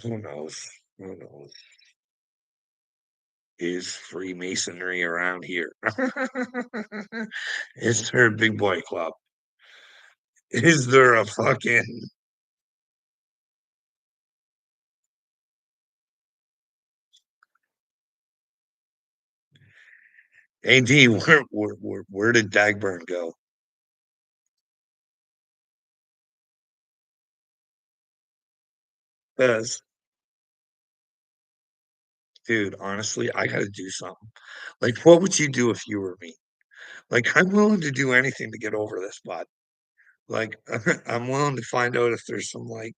who knows? Who knows? Is Freemasonry around here? Is there a big boy club? Is there a fucking AD? Where did Dagburn go? Because, dude, honestly, I got to do something. Like, what would you do if you were me? Like, I'm willing to do anything to get over this, bud. Like, I'm willing to find out if there's some like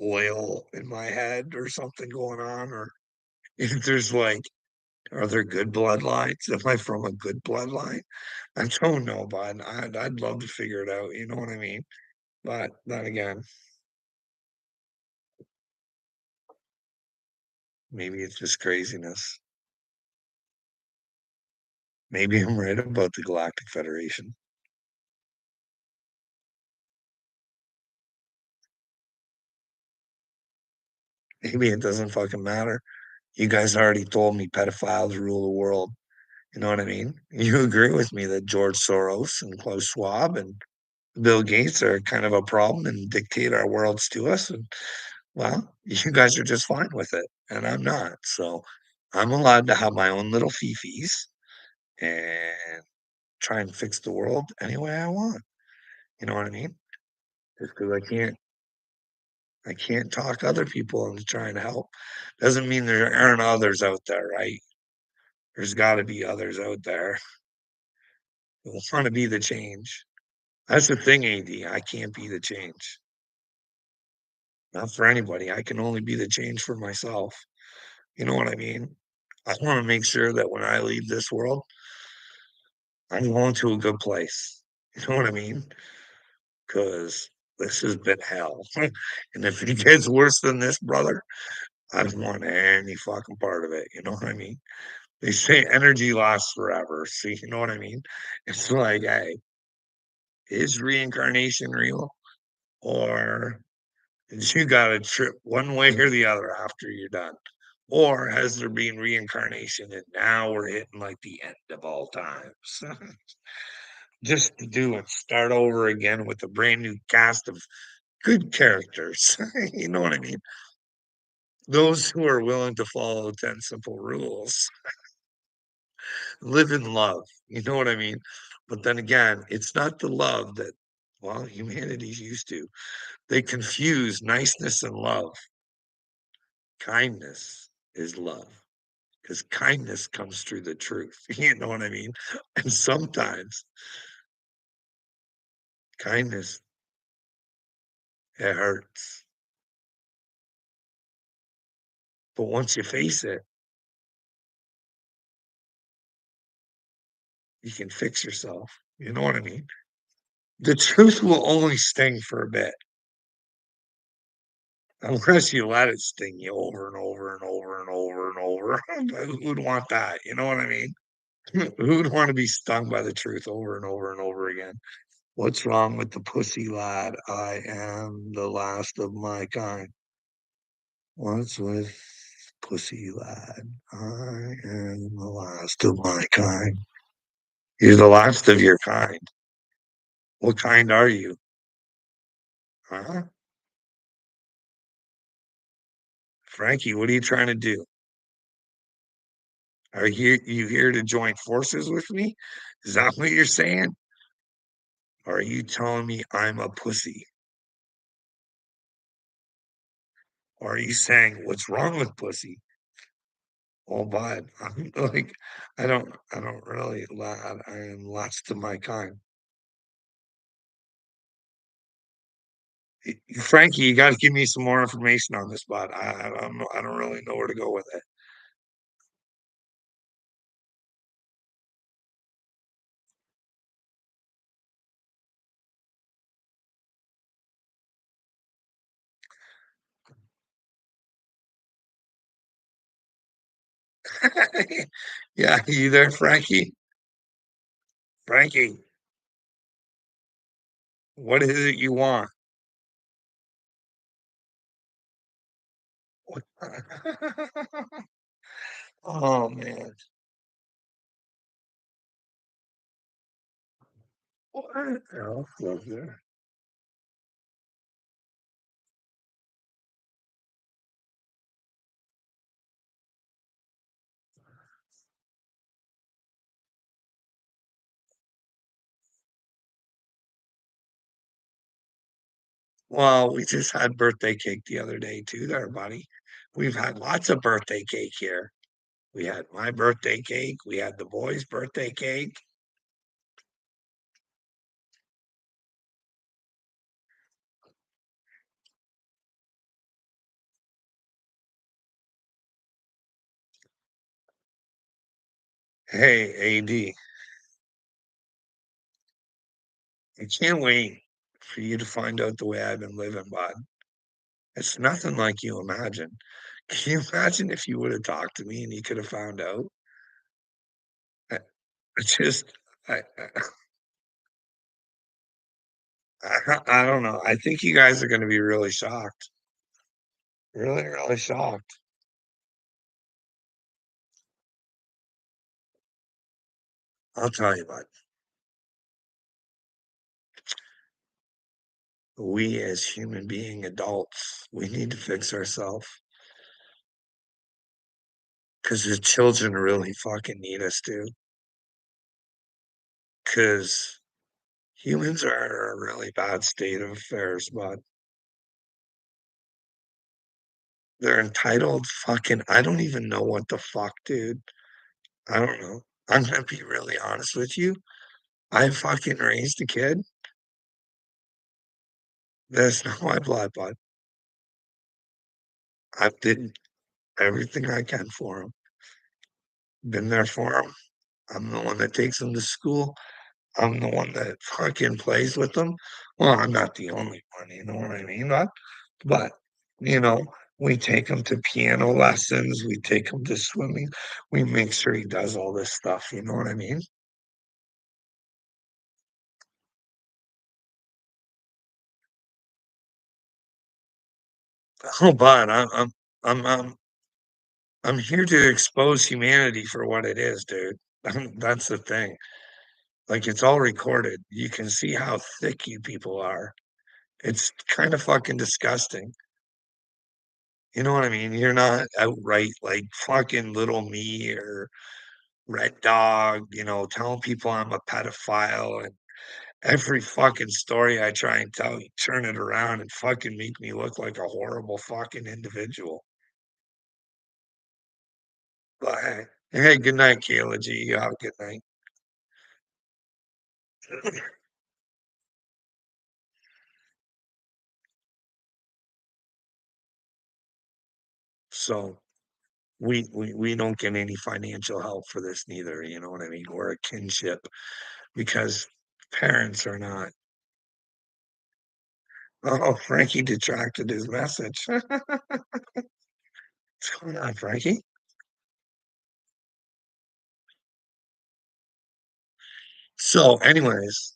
oil in my head or something going on, or if there's like, are there good bloodlines? Am I from a good bloodline? I don't know, bud. I'd love to figure it out. You know what I mean? But then again, maybe it's just craziness. Maybe I'm right about the Galactic Federation. Maybe it doesn't fucking matter. You guys already told me pedophiles rule the world. You know what I mean? You agree with me that George Soros and Klaus Schwab and Bill Gates are kind of a problem and dictate our worlds to us. And well, you guys are just fine with it, and I'm not. So I'm allowed to have my own little fifis and try and fix the world any way I want. You know what I mean? Just because I can't talk other people into trying to help. Doesn't mean there aren't others out there, right? There's got to be others out there who want to be the change. That's the thing, AD. I can't be the change. Not for anybody. I can only be the change for myself. You know what I mean? I want to make sure that when I leave this world, I'm going to a good place. You know what I mean? Because this has been hell. And if it gets worse than this, brother, I don't want any fucking part of it. You know what I mean? They say energy lasts forever. So you know what I mean? It's like, hey, is reincarnation real? Or you got to trip one way or the other after you're done? Or has there been reincarnation and now we're hitting like the end of all times? just to do and start over again with a brand new cast of good characters. You know what I mean? Those who are willing to follow 10 simple rules, live in love. You know what I mean? But then again, it's not the love that, well, humanity's used to. They confuse niceness and love. Kindness is love because kindness comes through the truth. You know what I mean? And sometimes kindness, it hurts. But once you face it, you can fix yourself. You know what I mean? The truth will only sting for a bit unless you let it sting you over and over and over and over and over. Who'd want that? You know what I mean? Who'd want to be stung by the truth over and over and over again? What's wrong with the pussy lad? I am the last of my kind. What's with pussy lad? I am the last of my kind. You're the last of your kind. What kind are you? Huh? Frankie, what are you trying to do? Are you here to join forces with me? Is that what you're saying? Or are you telling me I'm a pussy? Or are you saying what's wrong with pussy? Oh, but I'm like, I don't really, lad. I am lots to my kind. Frankie, you got to give me some more information on this, bud. I don't really know where to go with it. Yeah, you there, Frankie? Frankie, what is it you want? What- Oh man. What else was there? Well, we just had birthday cake the other day too there, buddy. We've had lots of birthday cake here. We had my birthday cake, we had the boys' birthday cake. Hey, AD, I can't wait for you to find out the way I've been living, bud. It's nothing like you imagine. Can you imagine if you would have talked to me and you could have found out? I, I just, I don't know. I think you guys are going to be really shocked. Really, really shocked. I'll tell you what, we as human being adults, we need to fix ourselves because the children really fucking need us to. Because humans are in a really bad state of affairs, but they're entitled fucking, I don't even know what the fuck, dude. I don't know. I'm gonna be really honest with you. I fucking raised a kid that's not my blood, bud. I did everything I can for him. Been there for him. I'm the one that takes him to school. I'm the one that fucking plays with them. Well, I'm not the only one, you know what I mean? But you know, we take him to piano lessons, we take him to swimming, we make sure he does all this stuff, you know what I mean? Oh, but I'm I'm I'm here to expose humanity for what it is, dude. That's the thing. Like, it's all recorded. You can see how thick you people are. It's kinda fucking disgusting. You know what I mean? You're not outright, like, fucking little me or Red Dog, telling people I'm a pedophile, and every fucking story I try and tell, you turn it around and fucking make me look like a horrible fucking individual. But hey, good night, Kayla G. You have a good night. So we don't get any financial help for this neither, you know what I mean? Or a kinship because parents are not. Oh, Frankie detracted his message. What's going on, Frankie? So, anyways,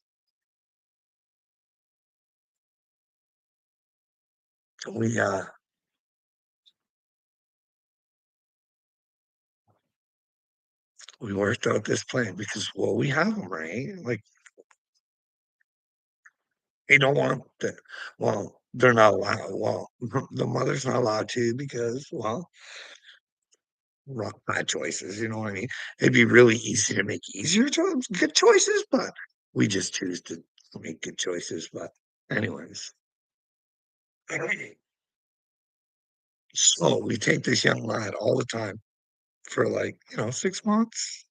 we we worked out this plan because well, we have them, right? Like they don't want the well, they're not allowed. Well, the mother's not allowed to because well, rock bad choices, you know what I mean? It'd be really easy to make easier good choices, but we just choose to make good choices. But anyways, so we take this young lad all the time for like, 6 months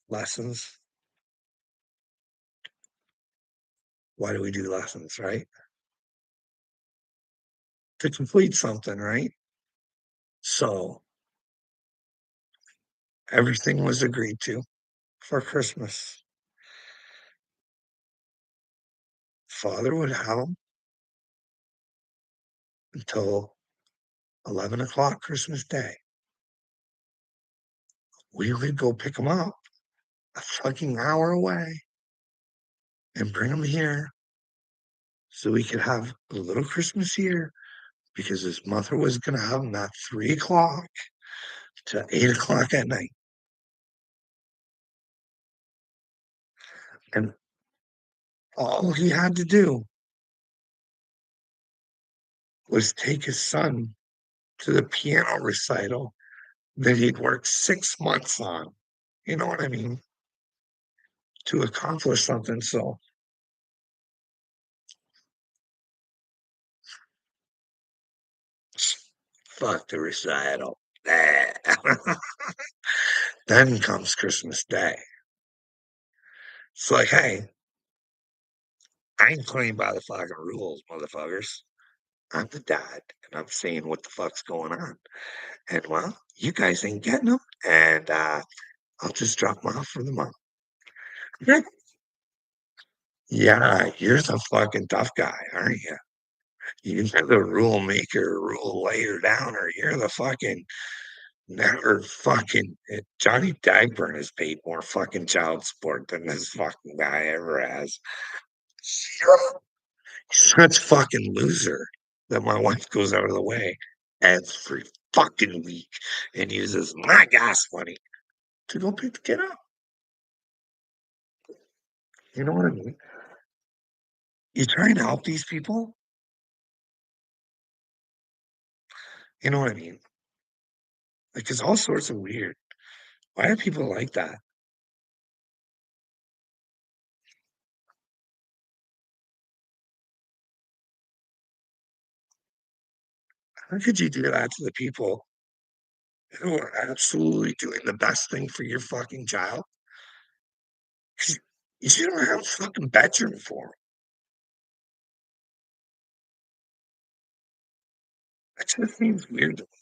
lessons. Why do we do lessons, right? To complete something, right? So everything was agreed to for Christmas. Father would have him until 11 o'clock Christmas Day. We would go pick him up a fucking hour away and bring him here so we could have a little Christmas here because his mother was going to have him at 3 o'clock to 8 o'clock at night. And all he had to do was take his son to the piano recital that he'd worked 6 months on. You know what I mean? To accomplish something. So fuck the recital. Then comes Christmas Day. It's like, hey, I ain't playing by the fucking rules, motherfuckers. I'm the dad, and I'm saying what the fuck's going on. And well, you guys ain't getting them, and I'll just drop them off for the month. Yeah, you're the fucking tough guy, aren't you? You're the rule maker, rule layer downer. You're the fucking never fucking Johnny Dagburn has paid more fucking child support than this fucking guy ever has. You're such fucking loser that my wife goes out of the way every fucking week and uses my gas money to go pick the kid up. You know what I mean? You trying to help these people? You know what I mean? Like it's all sorts of weird. Why are people like that? How could you do that to the people who are absolutely doing the best thing for your fucking child? 'Cause you don't have a fucking bedroom for 'em. That just seems weird to me.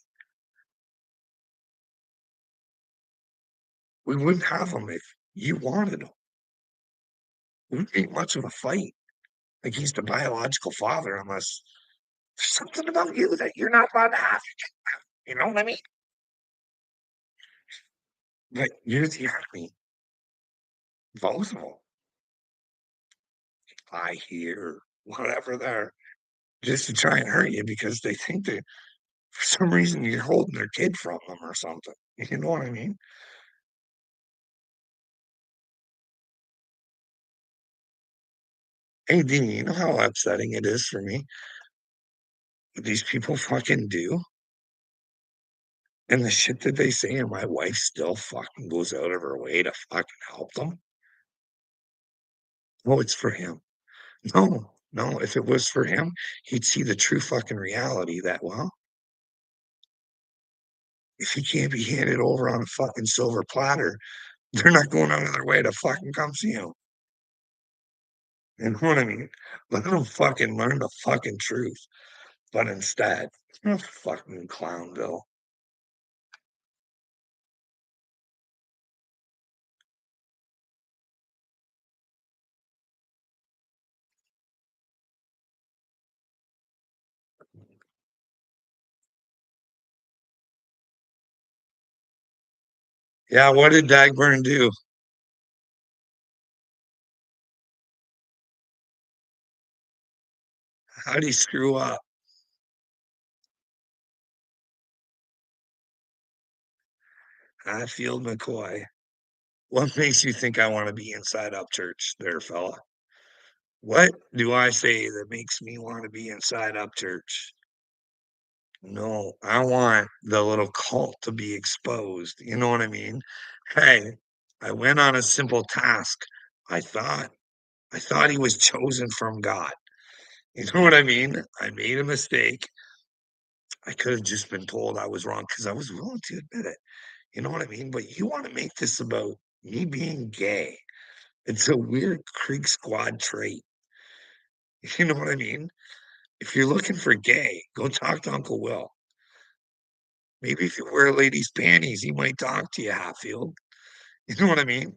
We wouldn't have them if you wanted them. It wouldn't be much of a fight. Like he's the biological father unless there's something about you that you're not allowed to have. You know what I mean? But you're the enemy. Both of them. I hear whatever they're just to try and hurt you because they think that for some reason you're holding their kid from them or something. You know what I mean? Hey, Dean, you know how upsetting it is for me what these people fucking do? And the shit that they say, and my wife still fucking goes out of her way to fucking help them? Oh, it's for him. No, no, if it was for him, he'd see the true fucking reality that, well, if he can't be handed over on a fucking silver platter, they're not going out of their way to fucking come see him. You know what I mean? Let them fucking learn the fucking truth. But instead, oh, fucking Clownville. Yeah, what did Dagburn do? How'd he screw up? Hatfield McCoy. What makes you think I want to be inside up church there, fella? What do I say that makes me want to be inside up church? No, I want the little cult to be exposed. You know what I mean? Hey, I went on a simple task. I thought I thought he was chosen from God. You know what I mean? I made a mistake. I could have just been told I was wrong because I was willing to admit it. You know what I mean? But you want to make this about me being gay. It's a weird Creek Squad trait. You know what I mean? If you're looking for gay, go talk to Uncle Will. Maybe if you wear a lady's panties, he might talk to you, Hatfield. You know what I mean?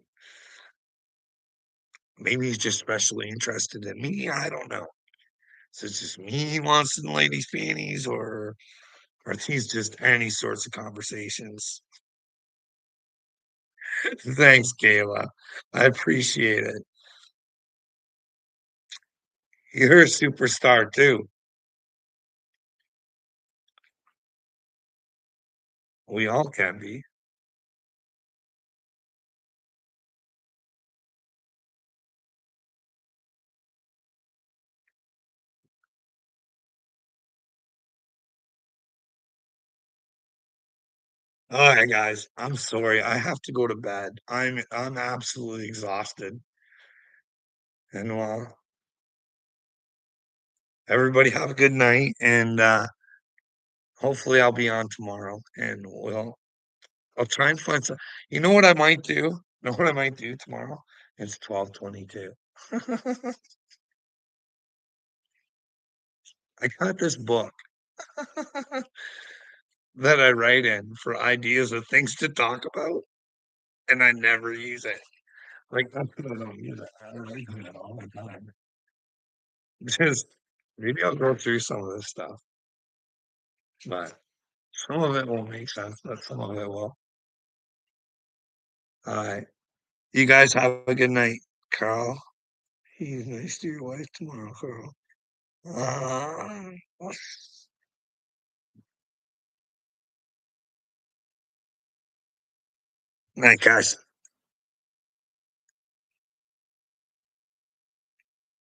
Maybe he's just specially interested in me. I don't know. So it's just me he wants in the ladies' panties, or are these just any sorts of conversations? Thanks, Kayla. I appreciate it. You're a superstar too. We all can be. All right, guys. I'm sorry. I have to go to bed. I'm absolutely exhausted. And everybody have a good night. And hopefully I'll be on tomorrow. And I'll try and find some. You know what I might do? You know what I might do tomorrow? It's 12:22. I got this book that I write in for ideas of things to talk about, and I never use it. Like, that's 'cause I don't use it. I don't use it all the time. Just maybe I'll go through some of this stuff, but some of it won't make sense, but some of it will. Alright. You guys have a good night, Carl. He's nice to your wife tomorrow, Carl. Uh, night, guys.